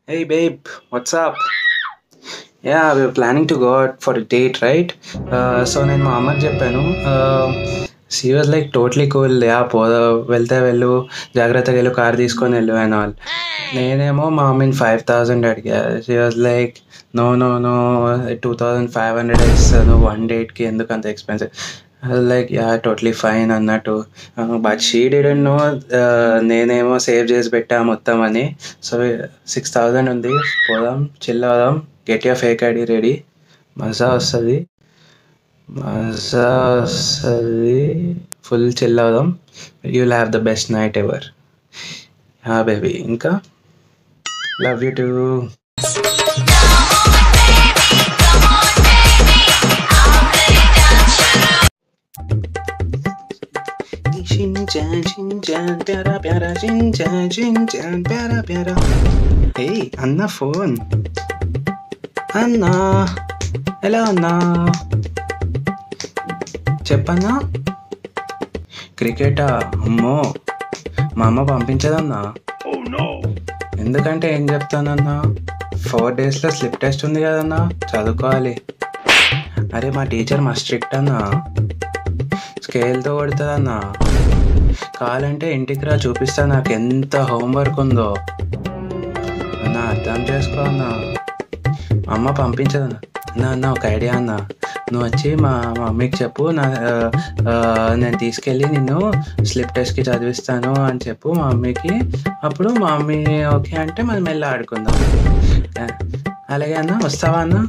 Hey babe, what's up? Yeah, we're planning to go out for a date, right? So నేను మా అమ్మకి చెప్పాను. She was like totally cool. Yeah వెళ్తే వెళ్ళు, జాగ్రత్తగా వెళ్ళు, కార్ తీసుకొని వెళ్ళు అండ్ ఆల్. నేనేమో మా మమ్మీని 5,000 అడిగా. She was like no no no 2,500 ఇస్తాను వన్ డేట్కి, ఎందుకు అంత expensive. Like ya totally fine అన్నట్టు. బట్ షీ డిడెంట్ నో నేనేమో సేవ్ చేసి పెట్టా మొత్తం అని. సో 6,000 ఉంది, పోదాం, చిల్ అవుదాం, get your fake ID ready. మజా వస్తుంది, మజా వస్తుంది, ఫుల్ చిల్ అవుదాం. You'll have the best night ever. Baby, ఇంకా love you too. Shinchan, Shinchan, pyara pyara, Shinchan, Shinchan, pyara pyara. Hey, Anna phone. Anna, hello Anna. చెప్పన్నా. క్రికెటా? అమ్మో, మా అమ్మ పంపించదన్నా. ఎందుకంటే ఏం చెప్తానన్నా, 4 daysలో స్లిప్ టెస్ట్ ఉంది కదన్నా, చదువుకోవాలి. అరే మా టీచర్ మా స్ట్రిక్ట్ అన్నా, స్కేల్తో కొడుతుందన్నా. కావాలంటే ఇంటికి రా, చూపిస్తా నాకు ఎంత హోంవర్క్ ఉందో అన్న, అర్థం చేసుకో అన్న. అమ్మ పంపించదన్న. అన్న ఒక ఐడియా అన్న, నువ్వు వచ్చి మా మమ్మీకి చెప్పు, నేను తీసుకెళ్ళి నిన్ను స్లిప్ టెస్ట్కి చదివిస్తాను అని చెప్పు మా మమ్మీకి. అప్పుడు మా మమ్మీ ఓకే అంటే మనం వెళ్ళి ఆడుకుందాం. అలాగే అన్న, వస్తావా అన్న?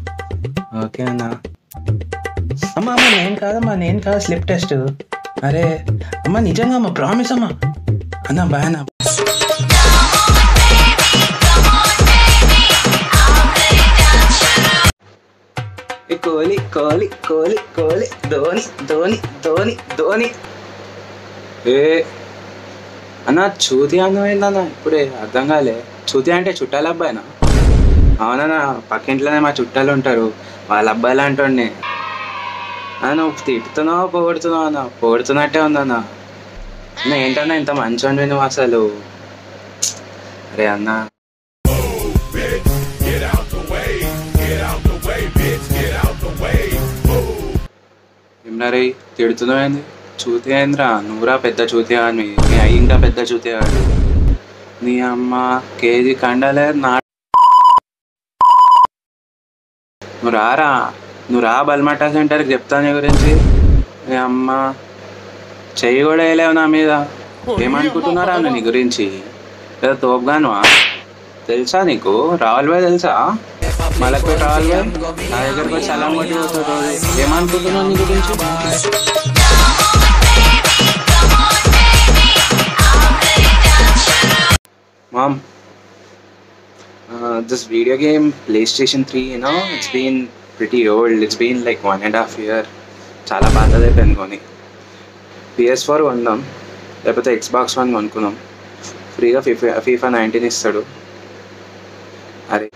ఓకే అన్న. అమ్మ అమ్మ నేను కాదు స్లిప్ టెస్ట్. అరే అమ్మ నిజంగా అమ్మ, ప్రామిస్ అమ్మ. అన్న బాయ్ అన్న. కోహ్లీ కోహ్లీ కోహ్లీ కోహ్లీ, ధోని ధోని ధోని ధోని. ఏ అన్న, చూతి అన్నమైందన్న, ఇప్పుడే అర్థం కాలే. చూతి అంటే చుట్టాల అబ్బాయినా? అవునన్నా, పక్కింట్లోనే మా చుట్టాలు ఉంటారు, వాళ్ళ అబ్బాయిలు అంటుండే. నువ్వు తిడుతున్నావా పొగడుతున్నావా అన్న? పొగడుతున్నట్టే ఉందన్న. ఏంటన్నా ఇంత మంచోండి నువ్వు అసలు. అరే అన్న, ఏమన్నారే తిడుతున్నావేంది? చూతి అయిందిరా, నువ్వురా పెద్ద చూతి అని, నీ అయ్యి ఇంకా పెద్ద చూతి ఆడు. నీ అమ్మ కేజీ కండలే నా. నువ్వు రా బల్మటా సెంటర్కి చెప్తాను నీ గురించి. నీ అమ్మ చెయ్యి కూడా వేయలేవు నా మీద. ఏమనుకుంటున్నారా నీ గురించి? లేదా తోపుగానువా? తెలుసా నీకు రాహుల్ భాయ్? తెలుసా మలక్పేట రాహుల్ భాయ్? నా దగ్గరకు వచ్చి అలా కొట్టిపోతాడు. ఏమనుకుంటున్నావు నీ గురించి? Mom, this video game PlayStation 3, it's been pretty old. It's been like 1.5 year. చాలా పాతదైపోయింది కొని. PS4 కొందాం, లేకపోతే Xbox One కొనుక్కుందాం. ఫ్రీగా FIFA 19 ఇస్తాడు. అరే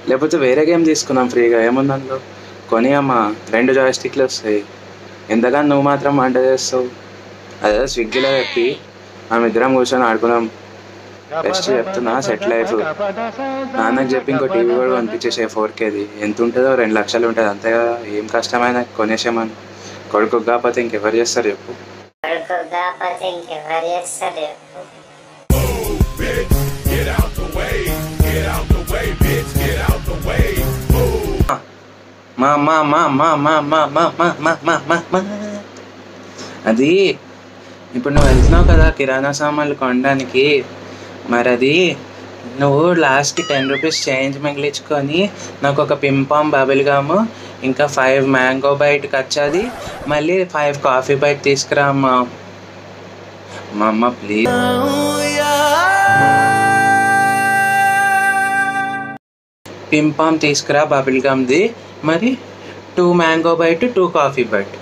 లేకపోతే వేరే గేమ్ తీసుకుందాం ఫ్రీగా, ఏముంది అందులో. కొని అమ్మ, 2 జాయిస్టిక్లు వస్తాయి. ఎంతగానో నువ్వు మాత్రం వంట చేస్తావు. అదే స్విగ్గీలో చెప్పి మనం ఇద్దరం కూర్చొని ఆడుకుందాం. బెస్ట్ చెప్తున్నా, సెట్ లైఫ్. నాన్నకి చెప్పి ఇంకో టీవీ కూడా పంపించేసే 4Kది. ఎంత ఉంటుందో, 2 లక్షలు ఉంటుంది అంతే కదా. ఏం కష్టమైన కొనేసామని. కొడుకు కాకపోతే ఇంకెవరు చేస్తారు చెప్పు. అది ఇప్పుడు నువ్వు వెళ్తున్నావు కదా కిరాణా సామాన్లు కొనడానికి. మరి అది నువ్వు లాస్ట్కి 10 రూపీస్ చేంజ్ మిగిలించుకొని నాకు ఒక పింపామ్ బబుల్ గమ్, ఇంకా 5 మ్యాంగో బైట్ ఖర్చది, మళ్ళీ 5 కాఫీ బైట్ తీసుకురా అమ్మా. మా అమ్మ ప్లీజ్. పింపామ్ తీసుకురా బబుల్ గమ్ది, మరి 2 మ్యాంగో బైట్, 2 కాఫీ బైట్.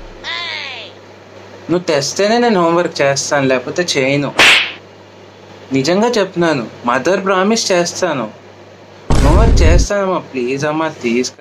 నువ్వు తెస్తేనే నేను హోంవర్క్ చేస్తాను, లేకపోతే చేయను. నిజంగా చెప్తున్నాను, మదర్ ప్రామిస్ చేస్తాను, హోంవర్క్ చేస్తానమ్మా. ప్లీజ్ అమ్మా తీసుకు.